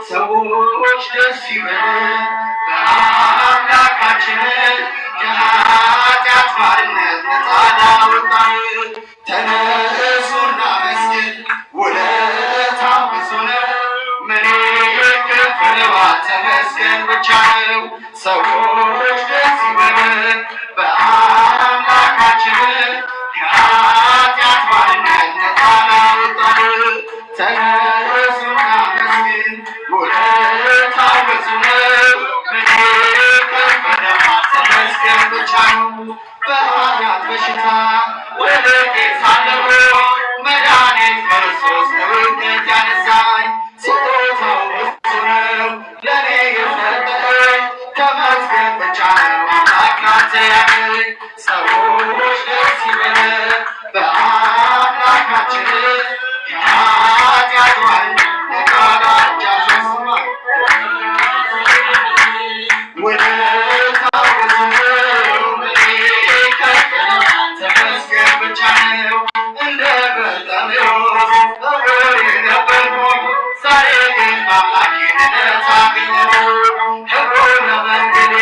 ሰዎች ደስ ይበለን በአምላካችን ከኃጢአት ባርነት ነፃ ላወጣን። ተነሱ እናመስግን ውለታው ብዙ ነው፣ ምን ይከፈለዋል? ተመስገን ብቻ ነው። ሰዎች ደስ ይበለን በአምላካችን ከኃጢአት ባርነት ነፃ ላወጣን። ተነሱ እናመስግን ውለታው ብዙ ነው፣ ምን ይከፈለዋል? ተመስገን ብቻ ነው። በኃጢአት በሽታ ወድቄ ሳለሁ መድኃኒት ክርስቶስ ከውድቀት ያነሳኝ። ስጦታው ብዙ ነው ለእኔ የሰጠኝ፣ ተመስገን ብቻ ነው አምላክ ላንተ ያለኝ። ሰዎች ደስ ይበለን በአምላካችን ከኃጢአት ባርነት ነፃ ላወጣን። ውለታው ብዙ ነው ምን ይከፈለዋል? ተመስገን ብቻ ነው። እንደ በርጤሜዎስ ዕውር ነበርኩኝ፣ ዛሬ ግን በአምላኬ ድነት አገኘሁ። ሕጉ ነው መንገዴ